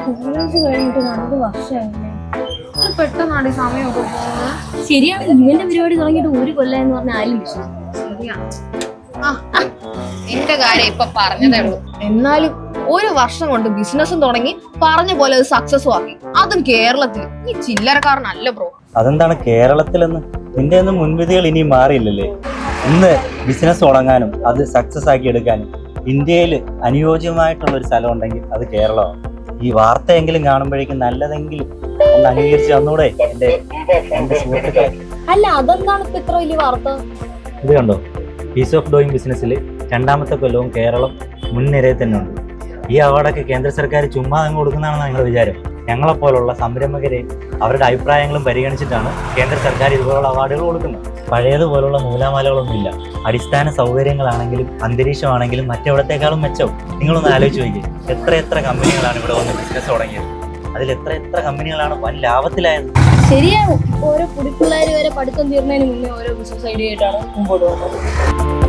College കഴിഞ്ഞിട്ട് 2 വർഷമായില്ലേ? പെട്ടെന്നാണ് ഈ സമയമൊക്കെ പോകുന്നത്. ശരിയാണ്, ഇവന്റെ പരിപാടി തുടങ്ങിയിട്ട് 1 കൊല്ലം എന്ന് പറഞ്ഞാൽ ആരും വിശ്വസിക്കും. ശരിയാണ്. എന്റെ കാര്യം ഇപ്പൊ പറഞ്ഞതേ ഉള്ളൂ. എന്നാലും 1 വർഷം കൊണ്ട് ബിസിനസ്സും തുടങ്ങി പറഞ്ഞ പോലെ അത് സക്സസ്സും ആക്കി. അതും കേരളത്തിൽ. ഈ ചില്ലറക്കാരനല്ല ബ്രോ. അതെന്താണ് കേരളത്തിലെന്ന്? നിന്റെ ഒന്നും മുൻവിധികൾ ഇനി മാറിയില്ലല്ലേ? ഇന്ന് ബിസിനസ് തുടങ്ങാനും അത് സക്സസ് ആക്കി എടുക്കാനും ഇന്ത്യയിൽ അനുയോജ്യമായിട്ടുള്ള ഒരു സ്ഥലം ഉണ്ടെങ്കിൽ അത് കേരളമാണ്. ഈ വാർത്തയെങ്കിലും കാണുമ്പോഴേക്കും നല്ലതെങ്കിലും ഒന്ന് അംഗീകരിച്ച് തന്നൂടെ എന്റെ സുഹൃത്തുക്കളെ? അല്ല, അതെന്താണ് ഇപ്പൊ ഇത്ര വലിയ വാർത്ത? ഇത് കണ്ടോ, പീസ് ഓഫ് ഡൂയിങ് ബിസിനസ്സിൽ 2ാമത്തെ കൊല്ലവും കേരളം മുൻനിരയിൽ തന്നെ ഉണ്ട്. ഈ അവാർഡൊക്കെ കേന്ദ്ര സർക്കാർ ചുമ്മാ അങ്ങ് കൊടുക്കുന്നതാണെന്ന് നിങ്ങളുടെ വിചാരം? ഞങ്ങളെപ്പോലുള്ള സംരംഭകരെ അവരുടെ അഭിപ്രായങ്ങളും പരിഗണിച്ചിട്ടാണ് കേന്ദ്ര സർക്കാർ ഇതുപോലുള്ള അവാർഡുകൾ കൊടുക്കുന്നത്. പഴയതുപോലുള്ള നൂലാമാലകളൊന്നുമില്ല. അടിസ്ഥാന സൗകര്യങ്ങളാണെങ്കിലും അന്തരീക്ഷമാണെങ്കിലും മറ്റെവിടത്തേക്കാളും മെച്ചം. നിങ്ങളൊന്ന് ആലോചിച്ച് നോക്കിയേ, എത്ര കമ്പനികളാണ് ഇവിടെ വന്ന് ബിസിനസ് തുടങ്ങിയത്. അതിൽ എത്ര കമ്പനികളാണ് വൻ ലാഭത്തിലായത്. ശരിയാണ്, ഇപ്പൊ ഓരോ കുടിപ്പിള്ളേർ വരെ പഠിത്തം തീർന്നതിന് മുന്നേ ഓരോ ബിസിനസ് ഐഡിയ ആയിട്ടാണ് മുമ്പോട്ട് പോകുന്നത്.